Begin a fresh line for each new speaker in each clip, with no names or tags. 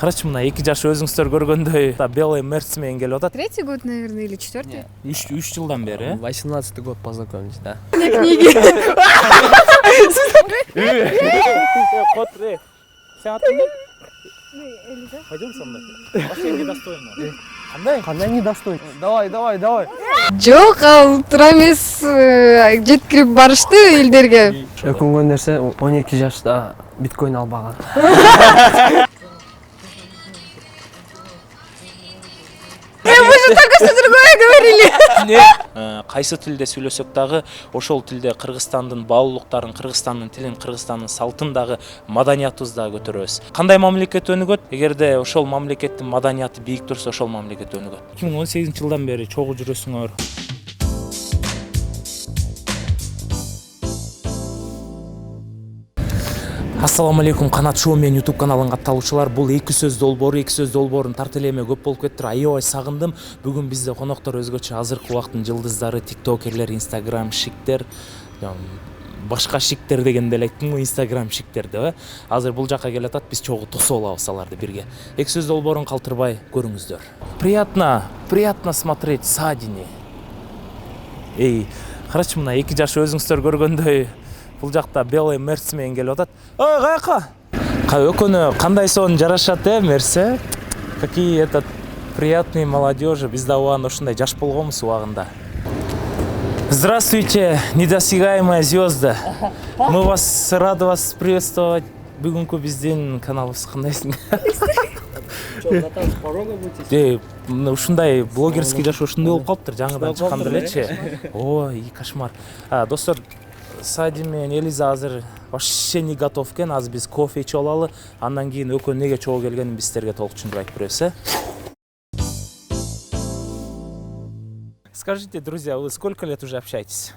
Короче, мына 2 жаш өзүңүздөр көргөндөй белый мерц менен келип атат.
3-й год, наверное, или 4-й?
3 жылдан бери.
18-й год познакомились, да.
Книги.
Котре. Сен атың? Пойдем со мной. Вообще недостойно.
Кандай недостойно? Давай.
Жок, ал туура эмес, жеткирип барышты элдерге.
Өкүнгөн нерсе 12 жашта биткоин албаган.
Мы же только что другое говорили.
Кайсы тилде сүйлөсөк дагы ошол тилде Кыргызстандын баалуулуктарын, Кыргызстандын тилин, Кыргызстандын салтын дагы маданиятыбызды дагы көтөрөбүз. Кандай мамлекет өнүгөт? Эгерде ошол мамлекеттин маданияты бийик турса, ошол мамлекет өнүгөт. 2018-жылдан бери чогуу жүрөсүңөр. Ассаламу алейкум, Канат Шоу менин YouTube каналын катталуучулар. Бул эки сөз долбоорун тарт элеме көп болуп кеттир. Аябай сагындым. Бүгүн бизде коноктор өзгөчө азыркы убакыттын жылдыздары, тиктокерлер, инстаграм шиктер, башка шиктер дегенде эле айттым го, инстаграм шиктер деп. Азыр бул жака келип атат, биз чогуу тосуп алабыз аларды бирге. Эки сөз долбоорун калтырбай көрүңүздөр. Приятно смотреть Садини. Короче, мына 2 жаш өзүңүздөр көргөндөй бул жакта белый мерц менен келип атат. Ой, каяка? Өкөнү кандай сонун жарашат, мерсе? Какие приятные молодежи. Биз да убагында ушундай жаш болгонбуз убагында. Здравствуйте, недосягаемые звезды. Мы вас рады вас приветствовать. Бүгүнкү биздин каналыбыз кандайсың? Ушундай блогерский жаш ушундай болуп калыптыр, жаңыдан чыкканда элечи. Ой, кошмар. Достор, Сади менен Элиза азыр вообще не готов экен. Азыр биз кофе ичип алалы. Андан кийин өкөн неге чогуу келгенин биз силерге толук түшүндүрүп айтып беребиз. Скажите, друзья, вы сколько лет уже общаетесь?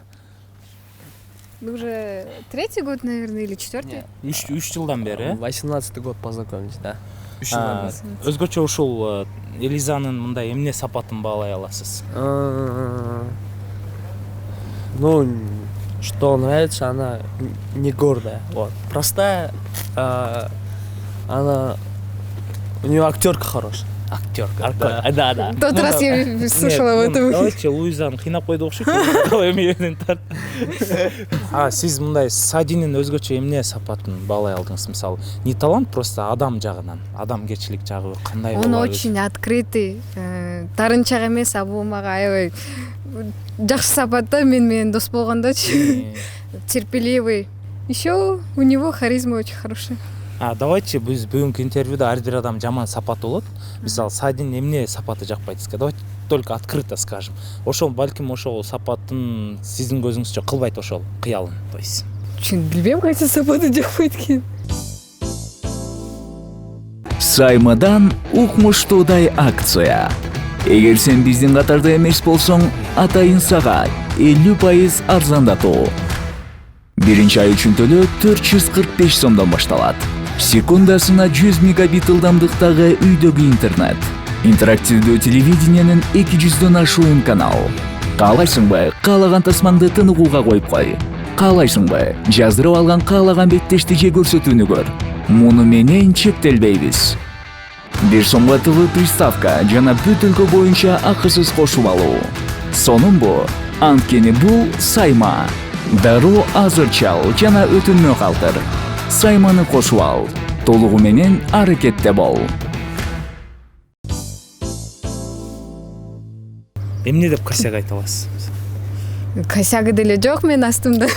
Уже 3-й год, наверное, или 4-й?
3 жылдан бери.
18-й год познакомились, да. 3 жылдан бери.
Өзгөчө ушул Элизанын мындай эмне сапатын баалай аласыз?
Ну, что нравится, она не гордая, вот. Простая, она... У нее актерка хорошая.
Актерка.
Да.
Тот раз я слышала об этом.
Давайте Луизаны кыйнап койду окшойт. Сиз мындай Садинин өзгөчө эмне сапатын баалай алдыңыз? Мисалы, не талант, просто адам жагынан, адамгерчилик жагы кандай болот?
Он очень открытый, тарынчак эмес, бул мага аябай жакшы сапатта, мен менен дос болгондочу. Терпеливый. Еще у него харизма очень хорошая.
Давайте биз бүгүнкү интервьюда ар бир адам жаман сапаты болот. Мисалы, Садин эмне сапаты жакпайт сизге? Давайте только открыто скажем. Ошол балким ошол сапатын сиздин көзүңүзчө кылбайт, ошол кыялын. То есть
Билбейм, кайсы сапаты жакпайт экен.
Саймадан укмуштуудай акция. Эгер сен биздин катарда эмес болсоң, атайын сага 50% арзандатуу. Биринчи ай үчүн төлөө 445 сомдон башталат. Секундасына 100 мегабит ылдамдыктагы үйдөгү интернет. Интерактивдүү телевидениянын 200дөн ашуун канал. Каалайсыңбы, каалаган тасмаңды тыныгууга коюп кой. Каалайсыңбы, жаздырып алган каалаган беттешти же көрсөтүүнү көр. Муну менен чектелбейбиз. 1 сомго ТВ приставка жана бүт өлкө боюнча акысыз кошуп алуу. Сонун анткени бул Сайма. Дароо азыр чал жана өтүнмө калтыр. Сайманы кошуп ал. Толугу менен аракетте бол.
эмне деп косяк айта аласыз?
Косягы деле жок менин астымда.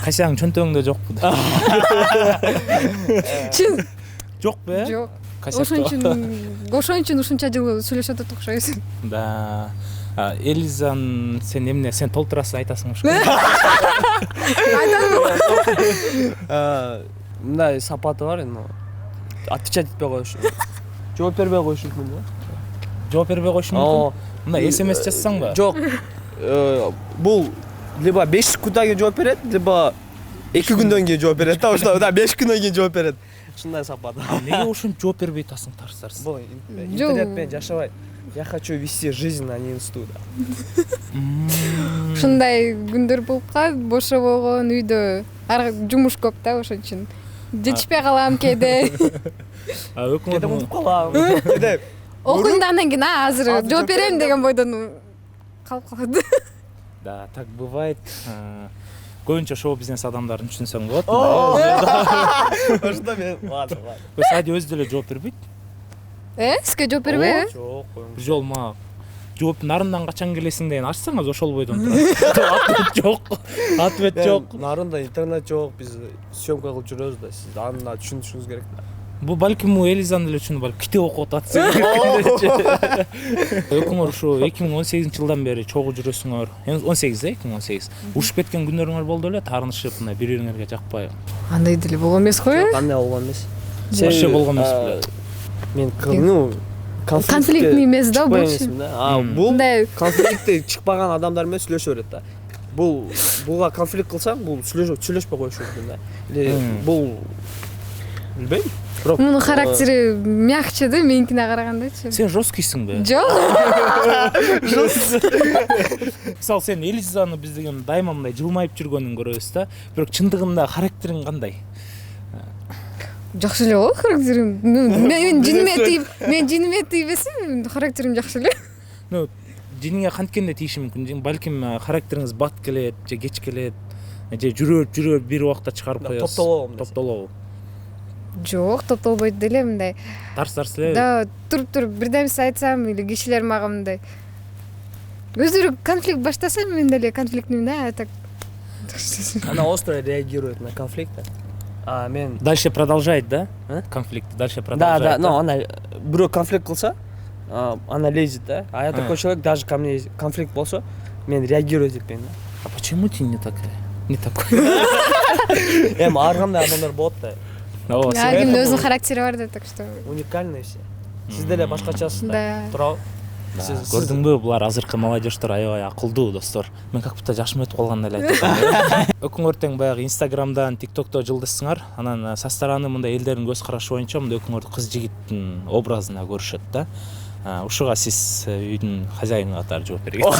Косягың чөнтөгүңдө жокпу?
Чын.
Жокпу, э?
Жок. Ошон үчүн ушунча жыл сүйлөшүп атат окшойбуз.
Да. Элизан, сен эмне? Сен толтурасың, айтасың ушу.
Мындай сапаты бар, но отвечать этпей коюш. Жооп бербей коюш мүмкүн, да?
Жооп бербей коюш мүмкүн? Мына SMS жазсаңбы?
Жок. Бул либо 5 күндөн кийин жооп берет, либо 2 күндөн кийин жооп берет. Да, ошто, да, 5 күндөн кийин жооп берет. Ушундай сапат.
Неге ушунча жооп бербей атасың, тарсарсың?
Бул интернетпен жашабай. Я хочу вести жизнь, а не инсту.
Ушундай күндөр болуп калат, бошо болгон үйдө. Жумуш көп да, ошон үчүн. жетишпей калам кээде.
Кээде
Өкмөт
унутуп калам. Кээде
Окуйм да андан кийин азыр
Азыр
жооп берем деген бойдон калып калат.
да, так бывает. Көбүнчө шоу-бизнес адамдарын түшүнсөң болот.
ошондо мен ладно.
Сади өзү деле жооп бербейт.
Сизге жооп бербейби?
Жок.
Бир жолу мага жооп нарындан качан келесиң деген ачсаңыз ошол бойдон турат. Ответ жок. Ответ жок.
Нарында интернет жок, биз съемка кылып жүрөбүз да, сиз аны түшүнүшүңүз керек да.
Бул балким Элизаны деле түшүнүп алып китеп окуп атат. Өкүңөр ушу 2018-жылдан бери чогуу жүрөсүңөр. 18 2018. Ушуп кеткен күндөөрүңөр болду эле, таарынышып мындай бири-бириңерге жакпай.
Андай деле болгон эмес го.
Кандай болгон эмес.
Вообще болгон эмес беле.
Мен
Конфликтный эмес да бул.
Бул
Мындай
конфликтте чыкпаган адамдар менен сүйлөшө берет да. Буга конфликт кылсаң, бул сүйлөшпөй коюшу мүмкүн да. Или бул билбейм.
мунун характери мягче да меникине карагандачы.
Сен жесткийсиңби?
Жок.
Мисалы сен Элизаны биз деген дайыма мындай жылмайып жүргөнүн көрөбүз да. Бирок чындыгында характериң кандай?
Жакшы эле го характерим. Мен жиниме тийбесем, характерим жакшы эле.
Ну, жиниңе канткенде тийиши мүмкүн. Балким характериңиз бат келет, же кеч келет, же жүрөп бир убакта чыгарып коесуз. Топтолобу.
Жок, топтолбойт деле мындай.
Тарс эле.
Да, туруп бир нерсе айтсам или кишилер мага мындай өздөрү конфликт баштаса мен деле конфликтмин да, так.
Она остро реагирует на конфликты. А мен
Дальше продолжает, да? Конфликт дальше продолжает.
Да, но она бирөө конфликт кылса, она лезет, да. А я такой человек, даже ко мне конфликт болсо, мен реагировать этпейм да.
А почему ты не такой?
Эми ар кандай адамдар болот да.
Ар кимдин өзүнүн характери бар да, так что
Уникальный все. Сиз деле башкачасыз да.
да.
Туурабы?
Көрдүңбү, булар азыркы молодежьтор аябай акылдуу достор. Мен как будто жашым өтүп калгандай эле айтат. Өкүңөр тең баягы Инстаграмдан, ТикТокто жылдызсыңар. Анан састараны мындай элдердин көз карашы боюнча мындай өкүңөрдү кыз жигиттин образына көрүшөт да. Ушуга сиз үйдүн хозяйыны катары жооп бергиле.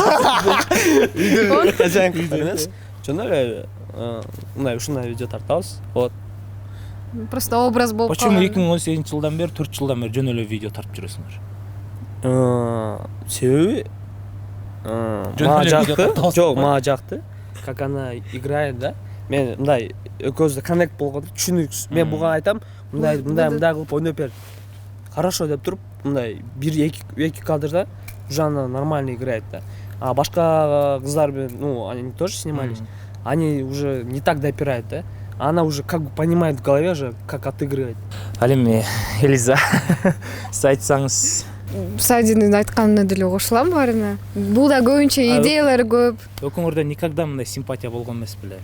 Үйдүн хозяин катары эмес. Жана эле мындай ушундай видео тартабыз. Вот.
Просто образ болуп
Почему
калган.
2018-жылдан бери, 4 жылдан бери жөн эле видео тартып жүрөсүңөр?
Себеби мага жакты. Жок, мага жакты. Как она играет, да. Мен мындай экөөбүздө коннект болгондо түшүнүксүз. Мен буга айтам, мындай кылып ойноп бер. Хорошо деп туруп, мындай 1-2 кадрда уже она нормально играет, да. А башка кыздар менен, они тоже снимались. Они уже не так допирают, да. Она уже как бы понимает в голове же, как отыгрывать.
Ал эми Элиза, сиз айтсаңыз.
Садинин айтканына деле кошулам баарына. Бул да көбүнчө идеялары көп.
Өкүңөрдө никогда мындай симпатия болгон эмес беле?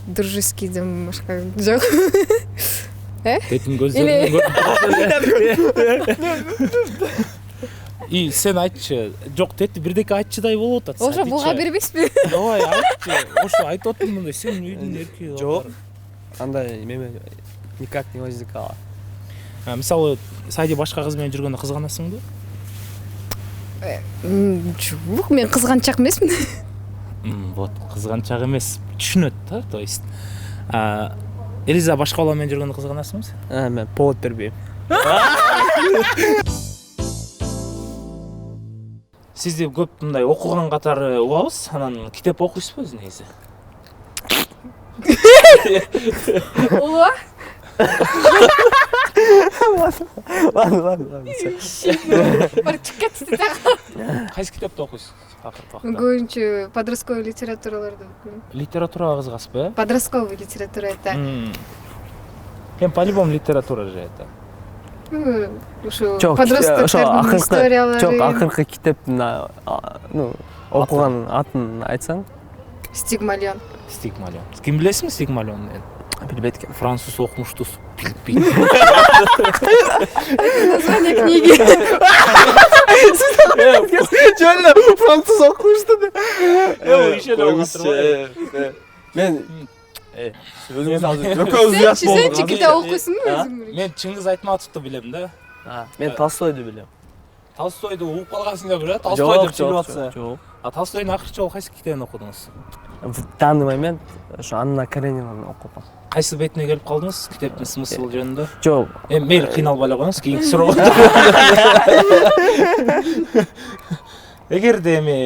Дружескийден башка жок.
Бетин көздөрүн И сен айтчы, жок тети бирдеке айтчыдай болуп атат.
Ошо буга бербейсизби?
Ой, айтчы. Ошо айтып атам мындай, сен үйдүн эркеги.
Жок. Андай эме никак не возникало.
Мисалы, Сади башка кыз менен жүргөндө кызганасыңбы?
Жок, мен кызганчак эмесмин.
Вот, кызганчак эмес, түшүнөт да, то есть. Элиза башка бала менен жүргөндө кызганасыңбы сен?
Мен повод бербейм.
Сизди көп мындай окуган катары угабыз, анан китеп окуйсузбу өзү негизи?
Ооба.
Ладно.
Бар чикет.
Кайсы китепти окуйсуз?
Көбүнчө подростковый литератураларды окуйм.
Литературага кызыгасызбы?
Подростковый литература это.
Эми по-любому литература же это.
Ушу подростковый историялары.
Жок, акыркы китептин окуган атын айтсаң?
Стигмалион.
Стигмалион. Ким билесиңби Стигмалионду?
Билбейт экен.
Француз окумушту билбейм.
Название книги.
Жөн эле француз окумушту
деп.
Мен өзүңүз азыр экөөбүз жаш болдук.
Сен китеп окуйсуңбу өзүң?
Мен Чыңгыз Айтматовду билем да.
Мен Толстойду билем.
Толстойду угуп калгансың деп эле, Толстой деп чыгып атса.
Жок.
А Толстойдун акыркы жолу кайсы китебин окудуңуз?
В данный момент ошо Анна Каренинаны окугам.
кайсы бетине келип калдыңыз китептин смыслы жөнүндө?
Жок.
Эми мейли кыйналбай эле коюңуз, кийинки суроого. Эгерде эми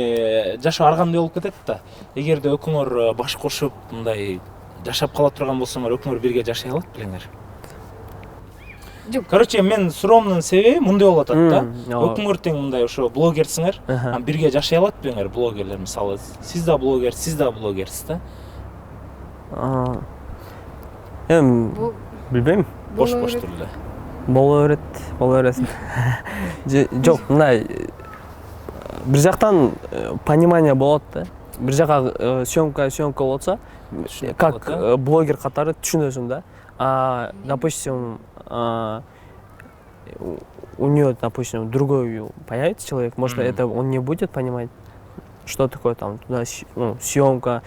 жашоо ар кандай болуп кетет да. Эгерде экөөңөр баш кошуп мындай жашап кала турган болсоңор, экөөңөр бирге жашай алат белеңер?
Жок.
Короче, мен суроомдун себеби мындай болуп атат да.
ооба.
Экөөңөр тең мындай ошо блогерсиңер, бирге жашай алат белеңер блогерлер, мисалы сиз да блогер, сиз да блогерсиз да.
Эми билбейм.
Бош-бош түрдө.
Боло бересиң. Жок, мындай бир жактан понимание болот да. Бир жака съемка болсо, как блогер катары түшүнөсүң да. Допустим, у нее, допустим, другой появится человек, может, это он не будет понимать, что такое там туда съемка,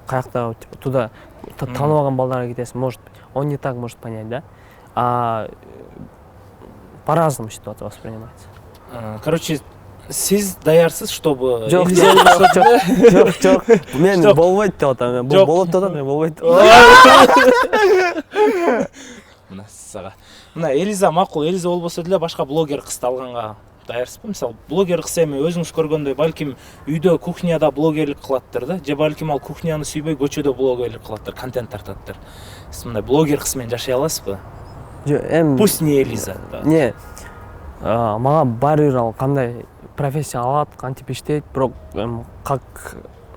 как-то туда танымаган балдарга кетесиң, может, он не так может понять, да? По-разному ситуация воспринимается.
Короче, сиз даярсыз, чтобы
Жок. Мен болбойт деп атам. Болот деп атам, мен болбойт.
Мына сага. Мына Элиза макул, Элиза болбосо деле башка блогер кызды алганга даярсызбы? Мисалы, блогер кыз эми өзүңүз көргөндөй, балким үйдө кухняда блогерлик кылаттыр да, же балким ал кухняны сүйбөй көчөдө блогерлик кылаттыр, контент тартаттыр. Сиз мындай блогер кыз менен жашай аласызбы? Пусть не Элиза.
Не. Мага баары бир ал кандай профессия алат, кантип иштейт, бирок как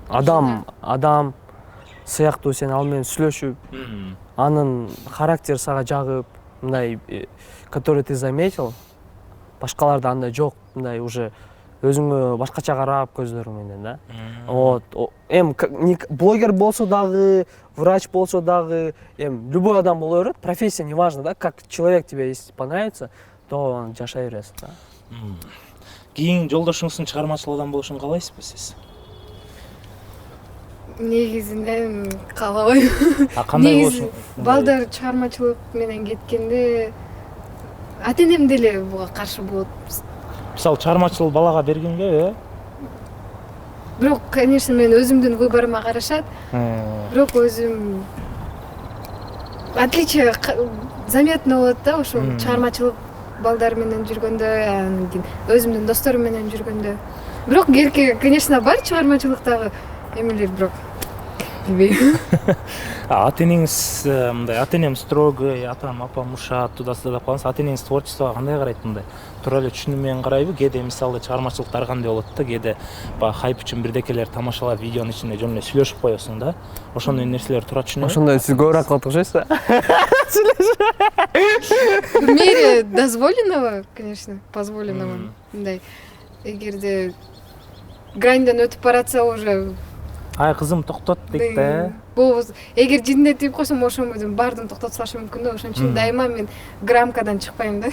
адам сыяктуу сен ал менен сүйлөшүп, анын характер сага жагып, мындай, который ты заметил, башкаларда андай жок, мындай уже өзүңө башкача карап көздөрүң менен да. Вот. Блогер болсо дагы, врач болсо дагы, любой адам боло берет, профессия не важно, да, как человек тебе если понравится, то жашай бересиң да.
Кийин жолдошуңуздун чыгармачыл адам болушун каалайсызбы сиз?
Негизинен каалабайм.
Кандай болушун?
Балдар чыгармачылык менен кеткенде ата-энем деле буга каршы болот.
Мисалы, чыгармачыл балага бергенге,
Бирок, конечно, мен өзүмдүн выборыма карашат. Бирок өзүм отличие заметно болот да, ошо чыгармачылык балдар менен жүргөндө, анан кийин өзүмдүн досторум менен жүргөндө. Бирок керки, конечно, бар чыгармачылыктагы эмелер, бирок билбейм.
Ата-энеңиз мындай, ата-энем строгий, атам, апам ушат, туда-сюда деп каласыз. Ата-энеңиз творчествого кандай карайт мындай? Туура эле түшүнүү менен карайбы? Кээде мисалы чыгармачылыкта ар кандай болот да, кээде хайп үчүн бирдекелер тамашалап, видеонун ичинде жөн эле сүйлөшүп коесуң да. Ошондой нерселер туура түшүнөбү?
Ошондой сиз көбүрөөк отурушасыз.
В мере дозволенного, конечно, позволенного. Мындай, эгерде граньдан өтүп баратса уже
Ай, кызым, токтот дейт да.
болбосо, эгер жиндетип койсом ошондон баардыгын токтото салышы мүмкүн да. Ошон үчүн дайыма мен грамкадан чыкпайм да.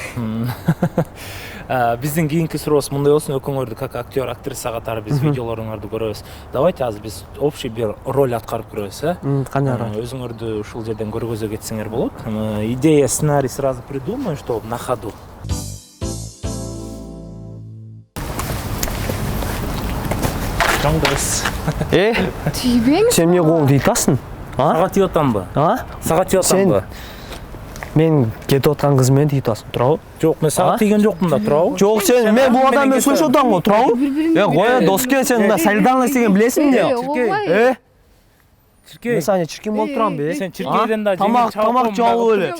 Биздин кийинки сурообуз мындай болсун, экөөңөрдү как актер, актриса катары биз видеолоруңарды көрөбүз. Давайте азыр биз общий бир роль аткарып көрөбүз,
Кандай роль?
Өзүңөрдү ушул жерден көргөзө кетсеңер болот. Идея, сценарий сразу придумай, что на ходу. Жоңдос.
Тийбеңиз.
Сен эмне колуңду ыйтасың?
Сага тийип атамбы? Сага тийип атамбы?
Мен кетип аткан кыз менен тийип атасың, туурабы?
Жок, мен сага тийген жокмун да, туурабы?
Жок, сен мен бул адам менен сүйлөшүп атам го, туурабы? Кой, доска, сен мына солидарность деген билесиң эмне? Мен сага чиркин болуп турамбы?
Сен чиркейден да
тамак жабып эле.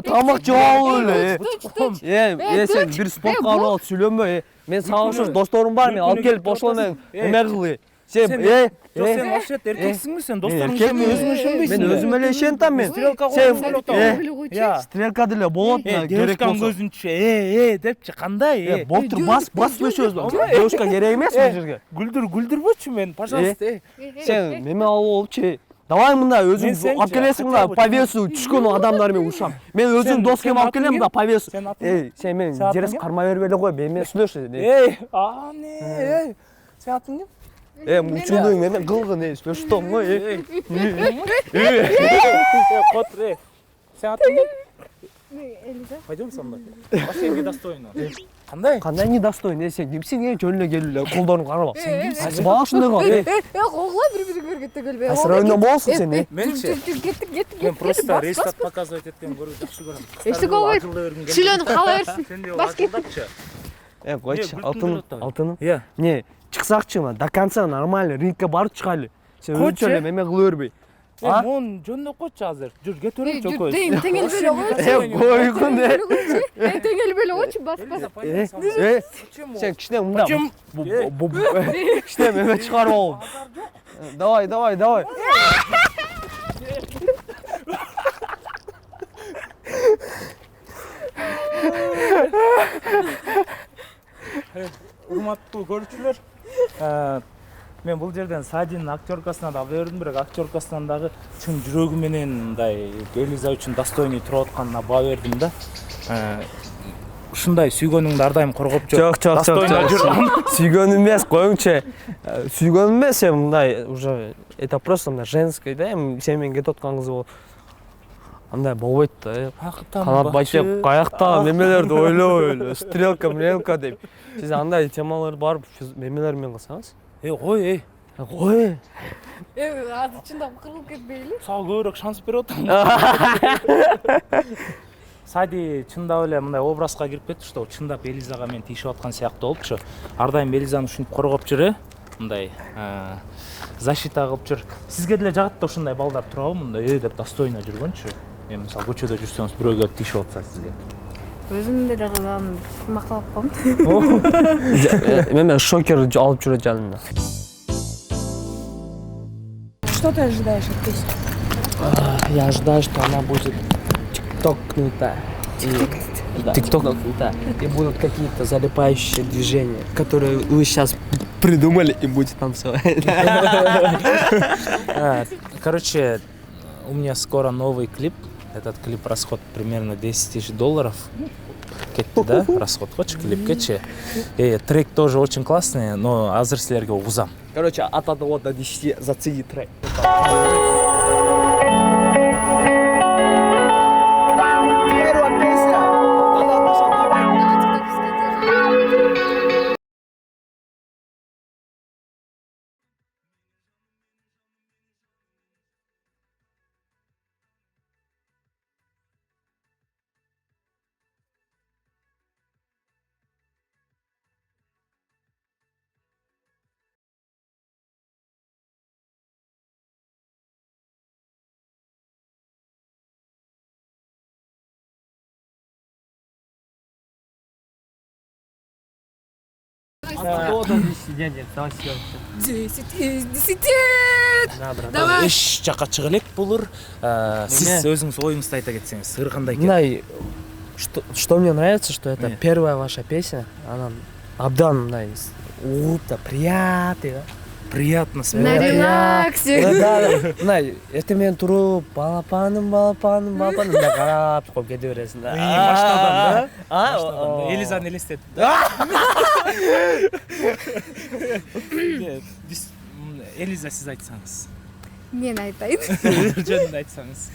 Тамак жабып эле. Сен бир спортко алып сүйлөнбө. Мен сага ошо досторум бар, мен алып келип ошол менен эме кылгы. Сен
Жок, сен вообще эркексиңби сен? Досторуң өзүңө ишенбейсиң?
Мен өзүм эле ишенем мен. Сен стрелка деле болот, керек
болсо. Девушканын депчи, кандай?
Болуптур, бас сүйлөшөбүз. Девушка керек эмес бул жерге.
Күлдүрбөчү мен, пожалуйста.
Сен неме алып болупчу? Давай мында өзүң алып келесиң мында по весу түшкөн адамдар менен урушам. Мен өзүм дос кем алып келем мында по весу. Сен мен жерес кармай бербей эле кой, мен сүйлөш.
Сен атың ким?
Мучундуң менен кылгын, сүйлөштүм го.
Котре. Сен атың ким?
Элиза.
Пойдем со мной. Вообще недостойно.
Кандай недостойный? Сен кимсиң? Жөнүнө келип эле колдоруңду карап. Сен кимсиң? Бала ушундай кыл.
Когула бири-бириңи көргөттө келбей.
Райондан болосуң сен.
Менчи.
Кеттик.
Мен просто рейстат показывать эткен көрүп жакшы көрөм.
Эчтеке болбойт. Сүйлөнүп кала берсин. Бас
Акылдакчы.
Койчу,
Не,
алтыным.
Иә.
Не, чыксакчы мына до конца нормально рингке барып чыгайлы. Сен
Койчу.
өзүнчө эле эме кыла бербей.
Мон жөнүнө койчу азыр. Жүр, кете берем чокой.
Теңелбей эле койчу.
Койгун.
Теңелбей эле койчу, бас.
Сен кичине мында. Кичине эме чыгарып ал. Давай.
Урматтуу көрүүчүлөр, мен бул жерден Садинин актёркасына да албай бердим, бирок актёркасынан дагы чын жүрөгү менен мындай Элиза үчүн достойный туруп атканына баа бердим да. Ушундай сүйгөнүңдү ар дайым коргоп жүр.
Жок. Сүйгөнүм эмес, коюңчу. Сүйгөнүм эмес, мындай уже это просто мындай женский да, сен менен кетип аткан кыз болуп. Андай болбойт да. Канат Байтек каякта немелерди ойлой эле, стрелка деп. Сиз андай темалар барып немелер менен кылсаңыз.
Кой.
Азыр чындап кырылып кетпейли?
Сага көбүрөөк шанс берип атам. Сади чындап эле мындай образга кирип кетти, что чындап Элизага мен тийишип аткан сыяктуу болупчу. Ар дайым Элизаны ушинтип коргоп жүр, мындай защита кылып жүр. Сизге деле жагат да ушундай балдар турабы, мындай деп достойно жүргөнчү. Мен мисалы көчөдө жүрсөңүз бирөө келип тийишип атса сизге.
Өзүм деле кылам, мактап коем.
Мен шокер алып жүрөт жанымда.
Что ты ожидаешь от песни?
Я ожидаю, что она будет тиктокнутая. Тиктокнутая. И будут какие-то залипающие движения, которые вы сейчас придумали и будете танцевать.
Короче, у меня скоро новый клип. Этот клип расход примерно $10 000. Кетти, да? Расход. Хочешь клипкечи? И трек тоже очень классный, но азыр силерге угузам.
Короче, от 1 до 10 зацени трек. Первая песня. Давай съемся.
10 из 10. Давай.
Эч жака чыга элек булур. Сиз өзүңүз оюңузду айта кетсеңиз, ыр кандай экен?
Мындай, что мне нравится, что это первая ваша песня, она абдан мындай угуп приятный, да?
Приятно
На
смотреть.
релаксе.
Да. Мындай, эртең туруп, балапаным, мындай карап коюп кете бересиң да.
Баштадан, да?
А?
Элизаны элестетип. Элиза, сиз айтсаңыз.
Мен айтайын.
Жөнүндө айтсаңыз.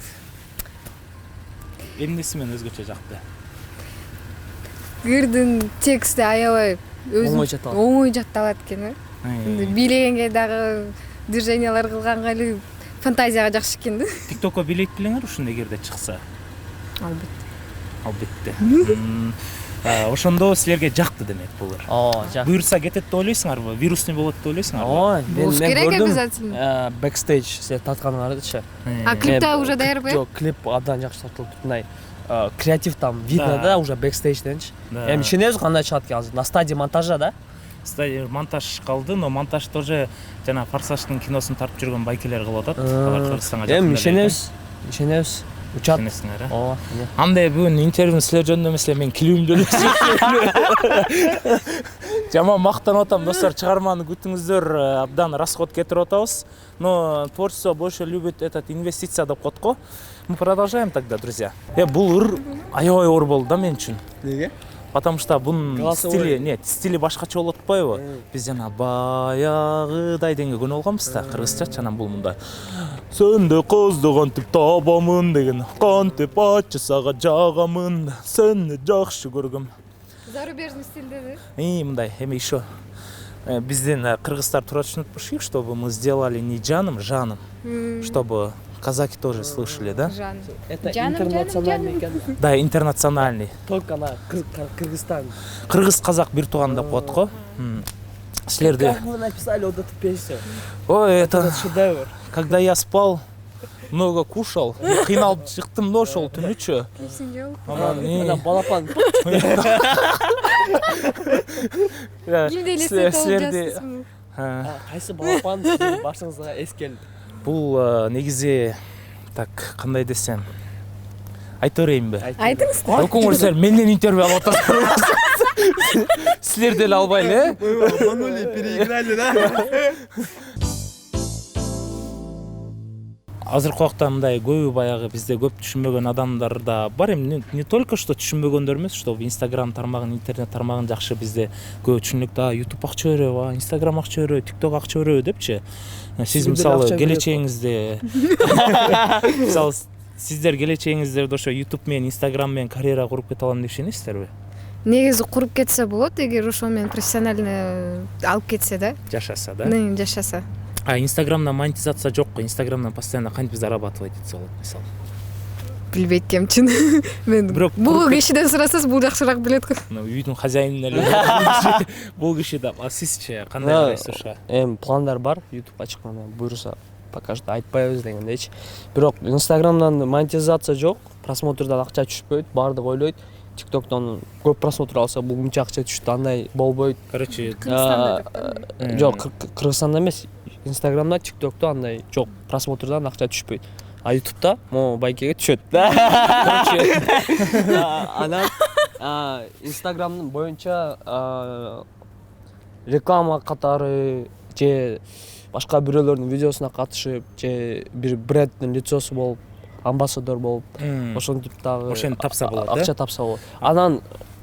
Эмнеси менен өзгөчө жакты?
Кырдын тексти аябай оңой жатталат экен. Бийлегенге дагы движениялар кылганга эле фантазияга жакшы экен да.
ТикТокко билет билеңер ушундай жерде чыкса. Албетте. Ошондо силерге жакты демек булар.
Жак.
Буюрса кетет деп ойлойсуңарбы? Вирусный болот деп ойлойсуңарбы?
Болуш керек обязательно.
Бэкстейдж силер тартканыңардычы.
А клипте уже даярбы?
Жок, клип абдан жакшы тартылып мындай креатив там видно да, уже бэкстейджденчи. Эми ишенебиз кандай чыгат экен азыр? На стадии монтажа да?
Стадия монтаж калды, но монтаж тоже жана Форсаждын киносун тартып жүргөн байкелер кылып атат. Кыргызстанга жакын.
Эми ишенебиз. Учат.
Ооба. Андай бүгүн интервью силер жөнүндө эмес эле мен клибимде эле. Жаман мактанып атам, достор, чыгарманы күтүңүздөр, абдан расход кетирип атабыз. Но творчество больше любит этот инвестиция деп коет го. Мы продолжаем тогда, друзья. Бул ыр аябай оор болду да мен үчүн.
Неге?
Потому что бунун стили башкача болуп атпайбы? Биз жана баягыдай деген күн болгонбуз да, кыргызча анан бул мындай. Сөнде кызды кантип табамын деген, кантип ачы сага жагамын, сени жакшы көргөм.
Зарубежный стилде.
Мындай эми еще бизден кыргыздар тура түшүнүп турушпайбы, чтобы мы сделали не жаным, чтобы казаки тоже слышали, да?
Это
Жаным,
интернациональный экен.
Да, интернациональный.
Только на Кыргызстан.
Кыргыз казак бир тууган деп коет го. Силерде.
Как вы написали вот эту песню?
Ой, это
Это шедевр.
когда я спал, много кушал, кыйналып чыктым да ошол түнүчү.
Она балапан.
Кимде элестетип
Силерде
алып
Кайсы балапан сиздин башыңызга эс келди?
бул негизи так кандай десем айта берейинби?
айтыңыз.
Окуңур силер менден интервью алып атасыздар. Силер деле албайлы, э?
Обманули, переиграли, да?
Азыркы убакта мындай көбү баягы бизде көп түшүнбөгөн адамдар да бар. Эми не только что түшүнбөгөндөр эмес, что Instagram тармагын, интернет тармагын жакшы бизде көп түшүнүк да, YouTube акча береби, Instagram акча береби, TikTok акча береби депчи. Сиз мисалы келечегиңизде мисалы сиздер келечегиңизде ошо YouTube менен, Instagram менен карьера куруп кете алам деп ишенесиздерби?
Негизи куруп кетсе болот, эгер ошол менен профессионально алып кетсе да.
Жашаса да?
Жашаса.
А Инстаграмда монетизация жок го, Инстаграмдан постоянно кантип зарабатывать этсе болот мисалы.
Билбейт экенмчин. Мен бул кишиден сурасаңыз бул жакшыраак билет го.
Үйдүн хозяйыны эле бул киши да. А сизчи кандай карайсыз ошо?
Пландар бар, YouTubeга чыкканда буюрса пока что айтпайбыз дегендейчи. Бирок Instagramдан монетизация жок, просмотрдан акча түшпөйт, баардыгы ойлойт. TikTok'tan көп просмотр алса бул мынча акча түштү, андай болбойт.
Короче,
жок, Кыргызстанда эмес, Instagram'da, TikTok'ta андай жок, просмотрдан акча түшпөйт. А YouTube'da мо байкеге түшөт. Анан Instagram'дын боюнча реклама катары же башка бирөөлөрдүн видеосуна катышып, же бир бренддин лицосу болуп, амбассадор болуп, ошентип дагы
ошентип тапса болот, да?
Акча тапса болот. Анан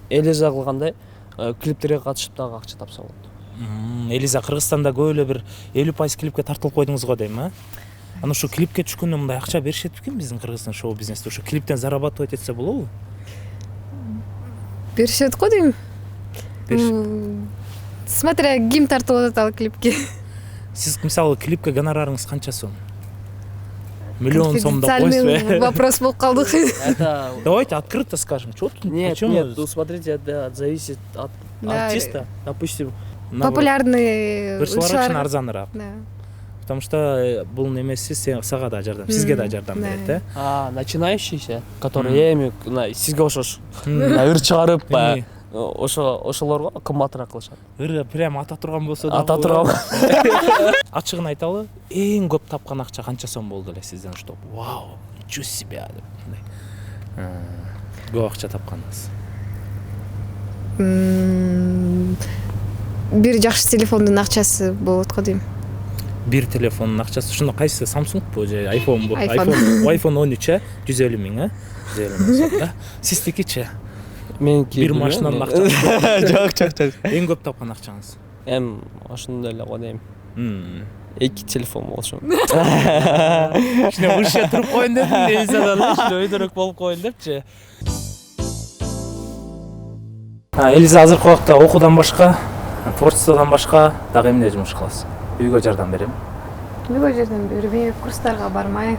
Элиза кылгандай клиптерге катышып дагы акча тапса болот.
Элиза Кыргызстанда көп эле бир 50% клипке тартылып койдуңуз го дейм, а? Аны ошо клипке түшкөндө мындай акча беришет бекен биздин Кыргыздын шоу бизнесте? Ошо клиптен зарабатывать этсе болобу?
Беришет го дейм. Смотря ким тартып атат ал клипке.
Сиз мисалы клипке гонорарыңыз канча сом? Миллион сом деп койсузбу?
Вопрос болуп калдык.
Это
Давайте открыто скажем.
Нет, ну смотрите, это зависит от артиста. Допустим,
Популярный
ырчылар үчүн арзаныраак.
Да.
Потому что бул немеси сага да жардам, сизге да жардам берет, э?
Начинающийся, который эми сизге окшош ыр чыгарып, ошолорго кымбатыраак кылышат.
Ыр прям ата турган болсо да.
Ата турган.
Ачыгын айталы, эң көп тапкан акча канча сом болду эле сизден, что вау, ничего себе деп. Көп акча тапканыңыз.
Бир жакшы телефондун акчасы болот го дейм.
Бир телефондун акчасы ушундо кайсы, Samsungбу же iPhoneбу? iPhone 13, 150 миң, 150 миң сом, да? Сиздикичи?
Меники
бир машинанын акчасы.
Жок.
Эң көп тапкан акчаңыз?
Ошондой эле го дейм. 2 телефон болчу.
Ишне уште туруп коеюн дедим, Элизадан уште өйдөрөк болуп коеюн депчи. Элиза азыркы убакта окуудан башка, творчестводон башка дагы эмне жумуш кыласыз? Үйгө жардам берем.
Үйгө жардам бербей, курстарга бармай.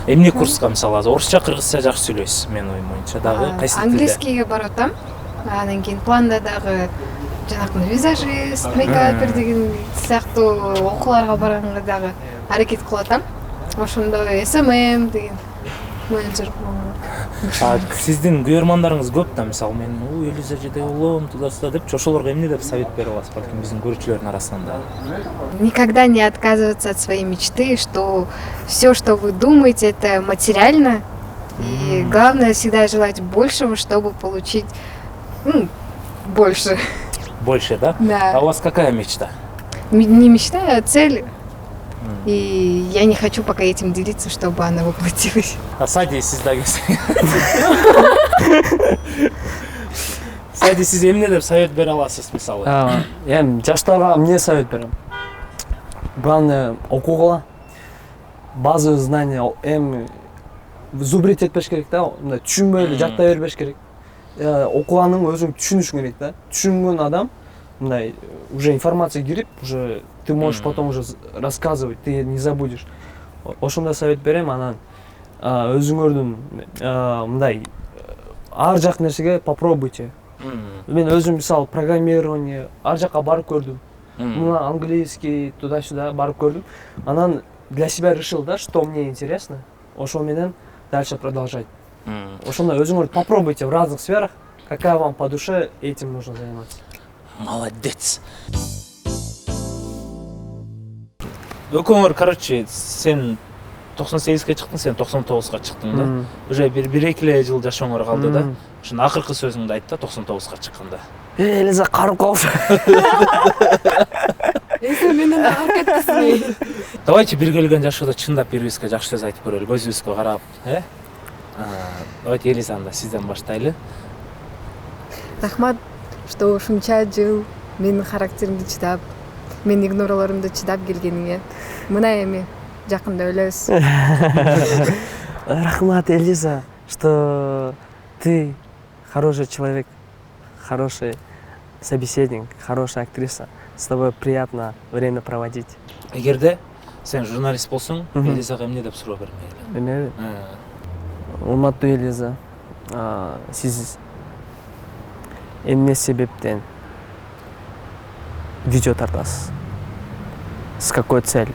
Эмне курска, мисалы, орусча, кыргызча жакшы сүйлөйсүз, менин оюм боюнча. Дагы кайсы тилде?
Английскийге барып атам. Анан кийин планда дагы жанакы визажист, мейкапер деген сыяктуу окууларга барганга дагы аракет кылып атам. Ошондо SMM деген менеджер болмок.
Сиздин күйөрмандарыңыз көп да, мисалы, мен Элиза жеде улум, туда-сюда деп, ошолорго эмне деп совет бере аласыз, балким биздин көрүүчүлөрдүн арасында?
Никогда не отказываться от своей мечты, что все, что вы думаете, это материально. И главное всегда желать большего, чтобы получить больше.
Больше, да?
Да.
А у вас какая мечта?
Не мечта, а цель. И я не хочу пока этим делиться, чтобы она воплотилась.
А Сади сиз да келсе. Сади сиз эмне деп совет бере аласыз, мисалы?
Жаштарга эмне совет берем? Главное окугула. Базовый знания зубрить этпеш керек да, түшүнбөй эле жаттай бербеш керек. окуганын өзүң түшүнүшүң керек да. Түшүнгөн адам мындай уже информация кирип, уже ты можешь потом уже рассказывать, ты не забудешь. Ошондой совет берем, анан өзүңөрдүн мындай ар жак нерсеге попробуйте. Мен өзүм мисалы программирование ар жакка барып көрдүм. Мына английский туда-сюда барып көрдүм. Анан для себя решил, да, что мне интересно. Ошол менен дальше продолжать. Ошондой өзүңөр попробуйте в разных сферах, какая вам по душе, этим нужно заниматься.
Молодец. Өкөңөр, короче, сен 98-ге чыктың, сен 99-га чыктың да. Уже бир-эки жыл жашооңор калды да. Ошон акыркы сөзүңдү айт да 99-га чыкканда.
Элиза карып калшы.
Менен агып кеттисиң.
Давайте бир келген жашоодо чындап бири-бирибизге жакшы сөз айтып көрөлү, көзүбүзгө карап, Давайте Элиза, анда сизден баштайлы.
Рахмат, что ушунча жыл менин характеримди чыдап, менин игноролорумду чыдап келгениңе. Мына эми жакында өлөбүз.
Рахмат, Элиза, что ты хороший человек, хороший собеседник, хорошая актриса. С тобой приятно время проводить.
Эгерде сен журналист болсоң, Элизага эмне деп суроо бермейли?
Эмне? Урматтуу Элиза, сиз эмне себептен видео тартасыз? С какой целью?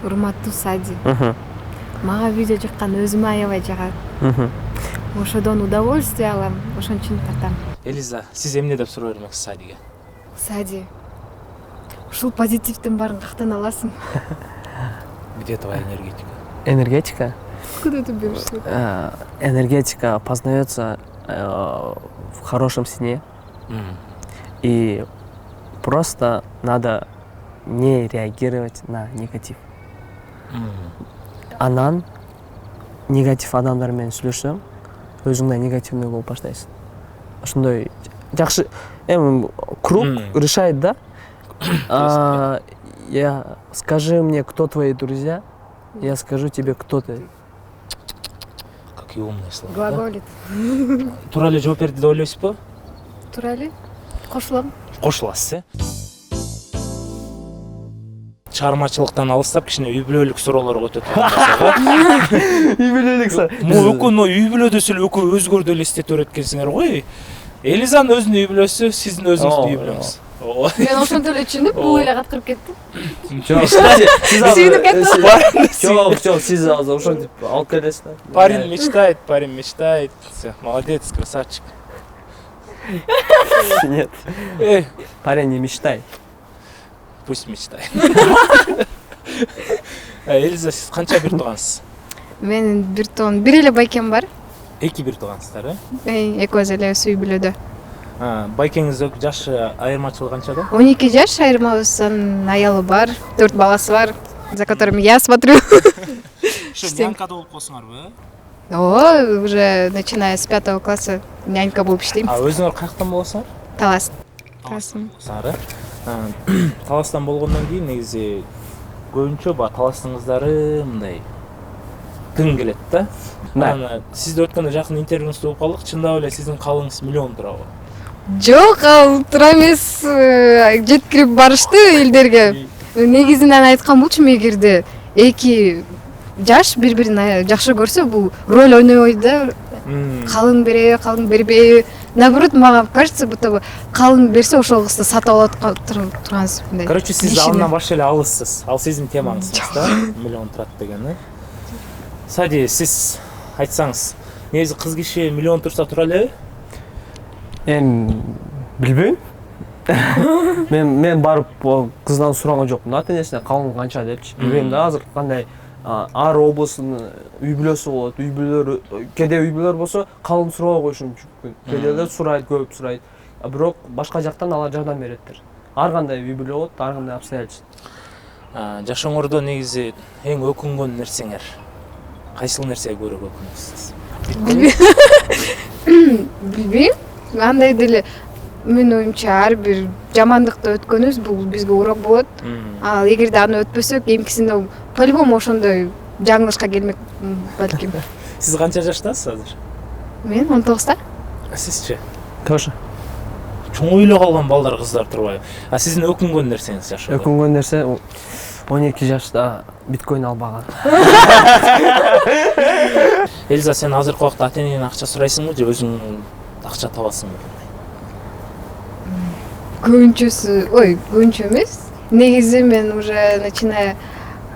Урматтуу Сади. Мага видео жаккан өзүмө аябай жагат. Ошодон удовольствие алам, ошон үчүн тартам.
Элиза, сиз эмне деп суроо бермексиз Садиге?
Сади, ушул позитивдин баарын кактан аласың?
Где твоя энергетика?
Энергетика?
Куда ты берешь?
Энергетика познается в хорошем сне. И просто надо не реагировать на негатив. Анан негатив адамдар менен сүйлөшсөң, өзүңдө негативный болуп баштайсың. Ошондой жакшы круг решает, да? Скажи мне, кто твои друзья, я скажу тебе, кто ты.
Какие умные слова.
Глаголит.
Туура эле жооп берди деп ойлойсузбу?
Туура эле. Кошулам.
Кошуласыз, чыгармачылыктан алыстап кичине үй бүлөлүк суроолорго өтөт болсок.
Үй бүлөлүк.
Экөө үй бүлөдө эле экөө өзгөрдү эле эстетип берет экенсиңер ғой. Элизанын өзүнүн үй бүлөсү, сиздин өзүңүздүн үй бүлөңүз.
Мен ошентип эле түшүнүп, бул эле каткырып кеттим.
Сүйүнүп кеттим. Жок, сиз азыр ошентип алып келесиз да.
Парень мечтает. Всё, молодец, красавчик.
Нет. Парень не мечтай.
Пусть мечтает. Элиза, сиз канча бир туугансыз?
Менин бир тон, бир эле байкем бар.
Эки бир туугансыздар,
Экөөбүз эле үй бүлөдө.
Байкеңиз жашы айырмачылыгы канчада?
12 жаш айырмабыздын аялы бар, 4 баласы бар, за которыми я смотрю.
Нянькада болуп калсыңарбы?
О, уже начиная с 5 класса нянька болуп иштейм.
Өзүңөр каяктан болосуңар?
Талас.
Таластан болгондон кийин негизи көбүнчө таластын кыздары мындай тың келет да. Сизде өткөндө жакын интервьюңузду угуп калдык. Чындап эле сиздин калыңыз миллион турабы?
Жок, ал тура эмес. Жеткирип барышты элдерге. Негизинен айткан болчумун, эгерде эки жаш бири-бирин жакшы көрсө, бул роль ойнобойт да. Калың береби, калың бербейби. Наоборот, мага кажется, будто калың берсе ошол кызды сатып алып тургансыз.
Короче, сиз алынан баш эле алыссыз. Ал сиздин темаңыз да, миллион турат деген. Сади, сиз айтсаңыз, негизи кыз киши миллион турса тура элеби?
Билбейм. Мен барып кыздан сураган жокмун. Ата-энесине калың канча депчи. Билбейм да, азыр кандай ар областын үй бүлөсү болот. Үй бүлөлөр, кээде үй бүлөлөр болсо калың суроо коюшу мүмкүн. Кээделер сурайт, көп сурайт. Бирок башка жактан алар жардам береттер. Ар кандай үй бүлө болот, ар кандай обстоятельства.
Жашооңордо негизи эң өкүнгөн нерсеңер кайсыл нерсеге көрө өкүнөсүз?
Билбейм. Андай деле менин оюмча ар бир жамандыкты өткөнүбүз бул бизге урок болот. Ал эгерде аны өтпөсөк, эмкисинде по-любому ошондой жаңылышка келмек балким.
Сиз канча жаштасыз азыр?
Мен 19-та.
Сизчи?
Тоже.
Чоң үйлө калган балдар, кыздар турбайбы? А сиздин өкүнгөн нерсеңиз жашоодо?
Өкүнгөн нерсе 12 жашта биткоин албаган.
Элиза, сен азыркы убакта ата-энеңден акча сурайсыңбы же өзүң акча табасыңбы?
Көбүнчө эмес. Негизи мен уже начиная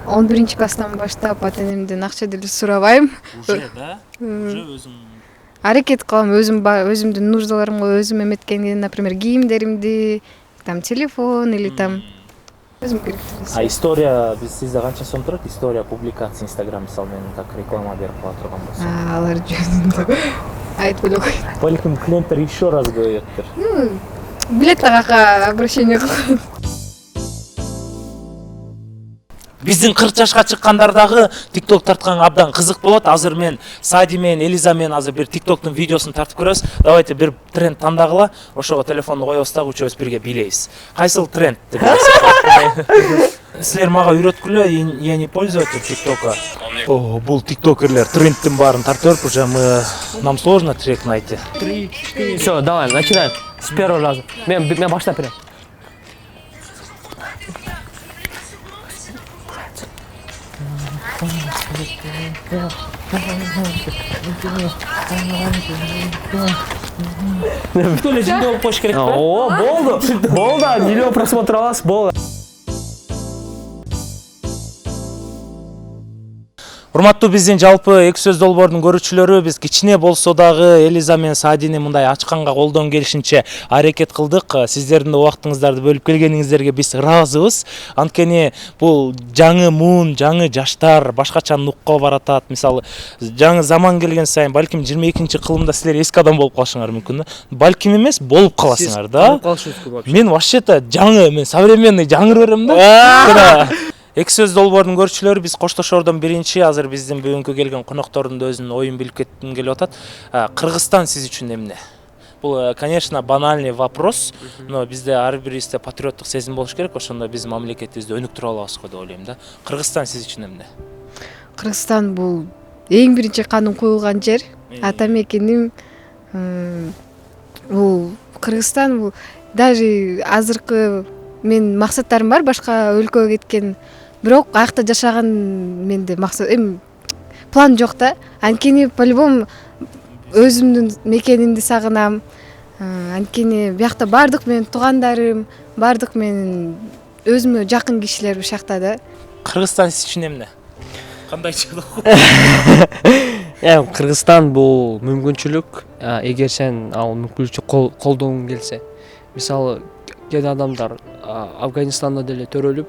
11 класстан баштап ата-энемден акча деле сурабайм.
Уже, да? Уже өзүң
Аракет кылам өзүмдүн нуждаларымга өзүм эметкенге, например, кийимдеримди, там телефон или там өзүм керектүү.
А история сизде канча сом турат? История, публикация, Instagram, мисалы, мен как реклама берип кала турган болсом.
Алар жөнүндө айтпай эле койдум.
Балким клиенттер еще раз говоряттыр.
Билет тагака обращение кылган.
Биздин 40 жашка чыккандар дагы TikTok тартканга абдан кызык болот. Азыр мен Сади менен Элиза менен азыр бир TikToктун видеосун тартып көрөбүз. Давайте бир тренд тандагыла. Ошого телефонду коебуз дагы үчөөбүз бирге бийлейбиз. Кайсыл тренд деп ойлойсуңар? Силер мага үйрөткүлө, я не пользователь TikToка. О, бул тиктокерлер трендтин баарын тартып берип, уже нам сложно трек найти.
Все, давай, начинаем. С первого раза. Мен баштап берем.
Төле жинде болуп коюш керек да?
О, болду, миллион просмотр аласыз, болду.
Урматтуу биздин жалпы эки сөз долбоордун көрүүчүлөрү, биз кичине болсо дагы Элиза менен Садини мындай ачканга колдон келишинче аракет кылдык. Сиздердин да убактыңыздарды бөлүп келгениңиздерге биз ыраазыбыз. Анткени бул жаңы муун, жаңы жаштар башкача нукка баратат. Мисалы, жаңы заман келген сайын балким 22-кылымда силер эски адам болуп калышыңар мүмкүн да. Балким эмес, болуп каласыңар да. Мен вообще-то жаңы, мен современный жаңыр берем да. Эки сөз долбоордун көрүүчүлөрү, биз коштошордон биринчи азыр биздин бүгүнкү келген коноктордун да өзүнүн оюн билип кетким келип атат. Кыргызстан сиз үчүн эмне? Бул, конечно, банальный вопрос, но бизде ар бирибизде патриоттук сезим болуш керек, ошондо биз мамлекетибизди өнүктүрө алабыз го деп ойлойм да. Кыргызстан сиз үчүн эмне?
Кыргызстан бул эң биринчи канын коюлган жер. Ата мекеним. Бул Кыргызстан бул даже азыркы мен максаттарым бар башка өлкөгө кеткен, бирок аякта жашаган менде максат план жок да. Анткени по-любому өзүмдүн мекенимди сагынам. Анткени биякта бардык менин туугандарым, бардык менин өзүмө жакын кишилер ушакта да.
Кыргызстан сиз үчүн эмне? Кандай чыгды?
Кыргызстан бул мүмкүнчүлүк, эгер сен ал мүмкүнчүлүктү колдогуң келсе. Мисалы, кээ адамдар Афганистанда деле төрөлүп,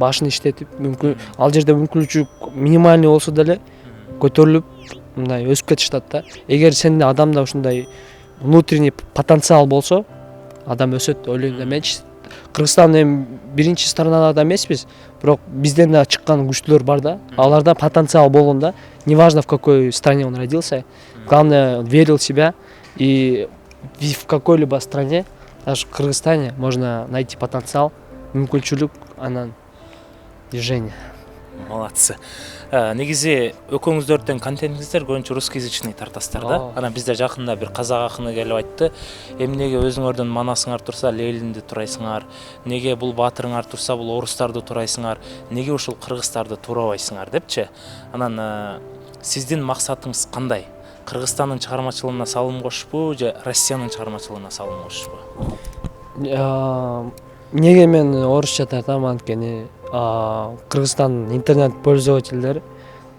башын иштетип, мүмкүн ал жерде мүмкүнчүлүк минимальный болсо деле көтөрүлүп, мындай өсүп кетишат да. Эгер сенде адамда ушундай внутренний потенциал болсо, адам өсөт деп ойлойм да. Мен Кыргызстан эми биринчи странада эмеспиз, бирок бизден да чыккан күчтүүлөр бар да. Аларда потенциал болгондо, неважно в какой стране он родился, главное верил в себя, и в какой-либо стране, даже в Кыргызстане, можно найти потенциал, мүмкүнчүлүк, анан движение.
Молодцы. Негизи экөөңүздөрдүн контентиңиздер көбүнчө русскоязычный тартасыздар да. Анан бизде жакында бир казак акыны келип айтты. Эмнеге өзүңөрдүн манасыңар турса Ленинди турайсыңар, неге бул баатырыңар турса бул орустарды турайсыңар, неге ушул кыргыздарды турабайсыңар депчи. Анан сиздин максатыңыз кандай? Кыргызстандын чыгармачылыгына салым кошушпу же Россиянын чыгармачылыгына салым кошушпу?
Неге мен орусча тартам, анткени Кыргызстан интернет пользовательдери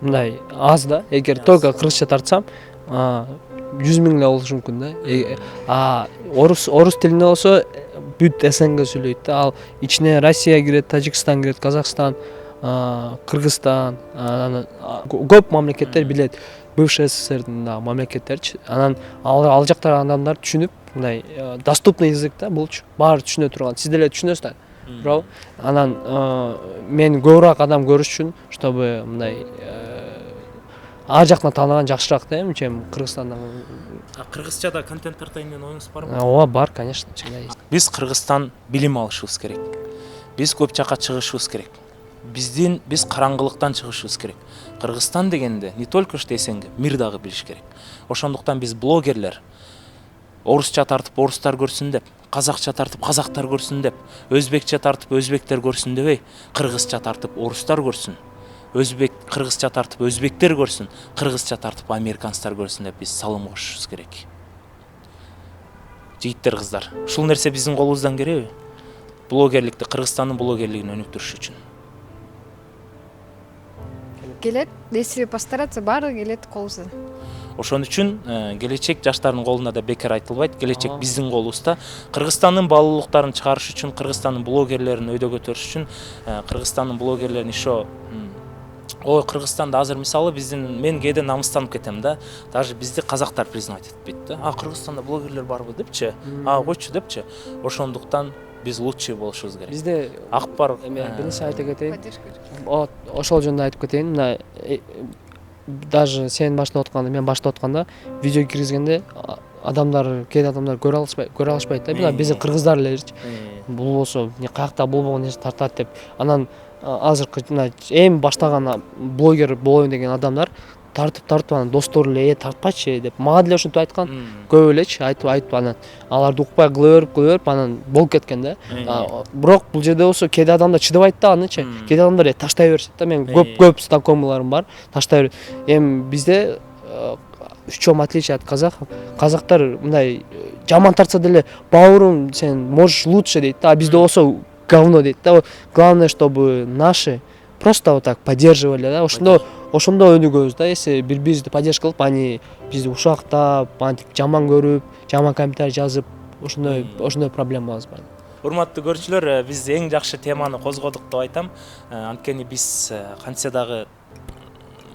мындай аз да. Эгер только кыргызча тартсам 100 миң эле болушу мүмкүн да. Орус тилинде болсо бүт СНГ сүйлөйт да. Ал ичине Россия кирет, Тажикстан кирет, Казакстан, Кыргызстан, көп мамлекеттер билет. Бывший СССРдин мамлекеттерчи. Анан ал жактагы адамдар түшүнүп, мындай доступный язык да, булчу. Баары түшүнө турган. Сиз деле түшүнөсүз да. Бирок анан мен көбүрөөк адам көрүш үчүн, чтобы мындай ар жактан тааныган жакшыраак да, чем Кыргызстандан.
Кыргызчада контент тартайын деген оюңуз барбы?
Ооба, бар, конечно.
Биз Кыргызстан билим алышыбыз керек. Биз көп жака чыгышыбыз керек. биз караңгылыктан чыгышыбыз керек. Кыргызстан дегенде не только что эсенге, мир дагы билиш керек. Ошондуктан биз блогерлер орусча тартып орустар көрсүн деп, казакча тартып казактар көрсүн деп, өзбекче тартып өзбектер көрсүн дебей, кыргызча тартып орустар көрсүн. Кыргызча тартып өзбектер көрсүн, кыргызча тартып американецтер көрсүн деп биз салым кошушубуз керек. Жигиттер, кыздар, ушул нерсе биздин колубуздан келеби? Блогерликти, Кыргызстандын блогерлигин өнүктүрүш үчүн.
Келет, если постараться, баары келет колубуздан.
Ошон үчүн келечек жаштардын колунда да бекер айтылбайт. Келечек биздин колубузда. Кыргызстандын баалуулуктарын чыгарыш үчүн, Кыргызстандын блогерлерин өйдө көтөрүш үчүн, Кыргызстандын блогерлерин еще Кыргызстанда азыр мисалы мен кээде намыстанып кетем да. Даже бизди казактар признать этпейт да. Кыргызстанда блогерлер барбы депчи, койчу депчи. Ошондуктан биз лучший болушубуз керек.
Бизде
акбар
бир нерсе айта кетейин.
Поддержка.
Ошол жөнүндө айтып кетейин. Мына даже сен баштап атканда, мен баштап атканда видео киргизгенде кээ адамдар көрө алышпайт да. Мына биздин кыргыздар элечи. Бул болсо каякта болбогон нерсе тартат деп. Анан азыркы эми баштаган блогер болоюн деген адамдар тартып анан достору эле тартпачы деп мага деле ошентип айткан. Көп элечи айтып анан аларды укпай кыла берип анан болуп кеткен да. Бирок бул жерде болсо кээде адамдар чыдабайт да анычы. Кээде адамдар таштай беришет да. Мен көп знакомыйларым бар, таштай берет. Эми бизде в чем отличие от казахов? Казактар мындай жаман тартса деле бауырым сен можешь лучше дейт да. А бизде болсо говно дейт да. Главное, чтобы наши просто вот так поддерживали, да. Ошондо өнүгөбүз да. Если бири-бирибизди поддержка кылып, ани бизди ушактап, антип жаман көрүп, жаман комментарий жазып, ошондой проблемабыз бар.
Урматтуу көрүүчүлөр, биз эң жакшы теманы козгодук деп айтам. Анткени биз кантсе дагы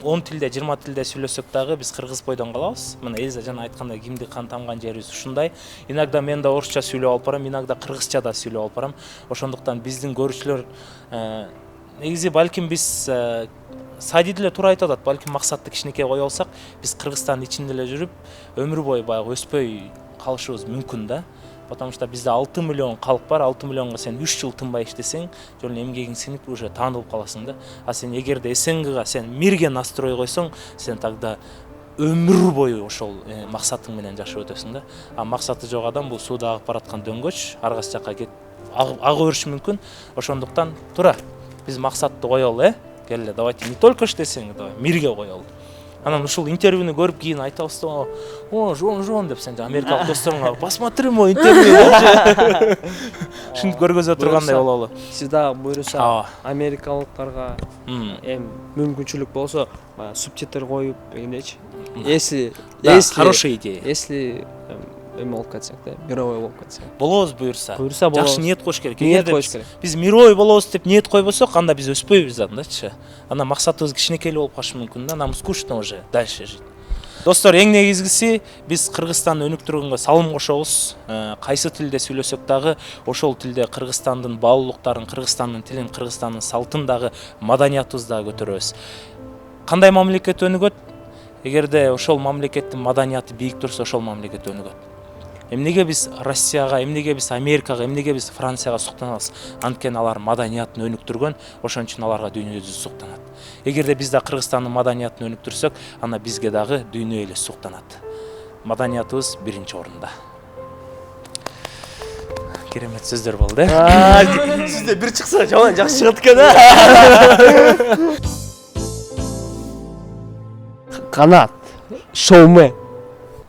10 тилде, 20 тилде сүйлөсөк дагы биз кыргыз бойдон калабыз. Мына Элиза жана айткандай кимди кан тамган жерибиз ушундай. Иногда мен да орусча сүйлөп алып барам, иногда кыргызча да сүйлөп алып барам. Ошондуктан биздин көрүүчүлөр негизи балким биз Сади деле туура айтып атат, балким максатты кичинекей кое алсак, биз Кыргызстандын ичинде эле жүрүп, өмүр бою баягы өспөй калышыбыз мүмкүн да. Потому что бизде 6 миллион калк бар, 6 миллионго сен 3 жыл тынбай иштесең, жөн эмгегиң сиңип уже таанылып каласың да. А сен эгерде СНГга сен мирге настрой койсоң, сен тогда өмүр бою ошол максатың менен жашап өтөсүң да. А максаты жок адам бул сууда агып бараткан дөңгөч, ар кайсы жакка агып бериши мүмкүн. Ошондуктан туура биз максатты коелу, келе, давайте не только что СНГ, давай мирге коелу. Анан ушул интервьюну көрүп кийин айтабыз да, жон деп сен америкалык досторуңа посмотри мой интервью депчи. Ушинтип көргөзө тургандай бололу.
Сиз дагы буйруса америкалыктарга эми мүмкүнчүлүк болсо субтитр коюп дегендейчи. Если
хорошая идея.
Если эме болуп кетсек да, мировой болуп кетсек.
Болобуз буюрса. Жакшы ниет коюш керек.
Ниет коюш керек.
Биз мировой болобуз деп ниет койбосок, анда биз өспөйбүз дачы. Анда максатыбыз кичинекей болуп калышы мүмкүн да, нам скучно уже дальше жить. Достор, эң негизгиси биз Кыргызстанды өнүктүргөнгө салым кошобуз. Кайсы тилде сүйлөсөк дагы ошол тилде Кыргызстандын баалуулуктарын, Кыргызстандын тилин, Кыргызстандын салтын дагы, маданиятыбызды дагы көтөрөбүз. Кандай мамлекет өнүгөт? Эгерде ошол мамлекеттин маданияты бийик турса, ошол мамлекет өнүгөт. Эмнеге биз Россияга, эмнеге биз Америкага, эмнеге биз Францияга суктанабыз? Анткени алар маданиятын өнүктүргөн, ошон үчүн аларга дүйнө жүзү суктанат. Эгерде биз да Кыргызстандын маданиятын өнүктүрсөк, анда бизге дагы дүйнө эле суктанат. Маданиятыбыз биринчи орунда. Керемет сөздөр болду.
Сизде бир чыкса, жаман жакшы чыгат экен. Канат, шоумен,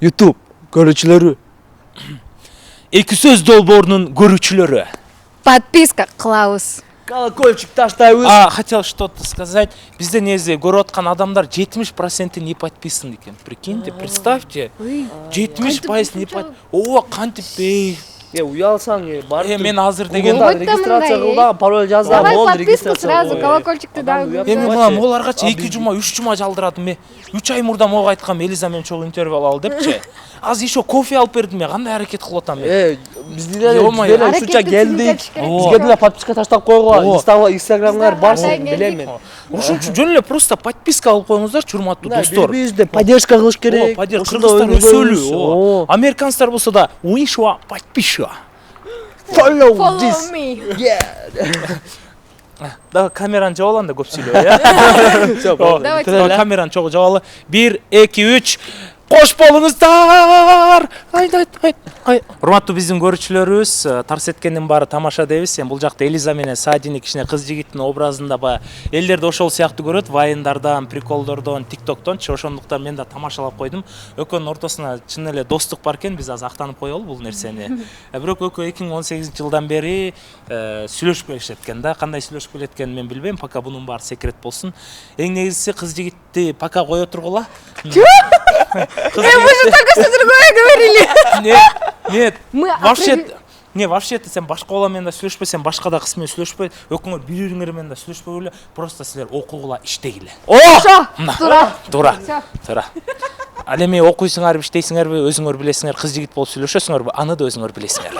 YouTube көрүүчүлөрү.
Эки сөз долбоорунун көрүүчүлөрү.
Подписка кылабыз.
Колокольчик таштайбыз.
Хотел что-то сказать. Бизде негизи көрүп аткан адамдар 70% не подписан экен. Прикиньте, представьте. 70% не подписан. Кантип
Уялсаң бар.
Мен азыр деген
регистрация кылдым, пароль жаздым,
Давай подписку сразу, колокольчикти дагы.
Эми мына могларгачы 2 жума, 3 жума жалдырадым. 3 ай мурда мога айткам, Элиза мен чогуу интервью алалы депчи. Аз еще кофе алып бердим, кандай аракет кылып атам мен.
Бизде деле ушунча келдик. Бизге деле подписка таштап койгула. Инстаграмдар барсын билем мен.
Ошон үчүн жөн эле просто подписка алып коюңуздар, урматтуу достор.
Бизде поддержка кылыш керек.
Кыргыздар өсөлү. Американецтер болсо да, подписка.
Follow
me.
Yeah.
Да камераны жаап алганда көп сүйлөбөй, э?
Жок,
Давайте.
Камераны чогуу жаап алалы. 1 2 3 Кош болуңуздар! Урматтуу биздин көрүүчүлөрүбүз, тарс эткендин баары тамаша дейбиз. Бул жакта Элиза менен Саадини кичине кыз жигиттин образында баягы элдерди ошол сыяктуу көрөт, вайндардан, приколдордон, тиктоктончу. Ошондуктан мен да тамашалап койдум. Экөөнүн ортосуна чын эле достук бар экен, биз азыр актанып коелу бул нерсени. Бирок экөө 2018-жылдан бери сүйлөшүп келишет экен да. Кандай сүйлөшүп келет экенин мен билбейм, пока бунун баары секрет болсун. Эң негизгиси кыз жигитти пока кое тургула.
Мы же только что другое говорили.
Нет,
Мы
вообще сен башка бала менен да сүйлөшпө, сен башка да кыз менен сүйлөшпө, экөөңөр бири-бириңер менен да сүйлөшпөгүлө, просто силер окуугула иштегиле. Тура. Ал эми окуйсуңарбы, иштейсиңерби, өзүңөр билесиңер, кыз жигит болуп сүйлөшөсүңөрбү, аны да өзүңөр билесиңер.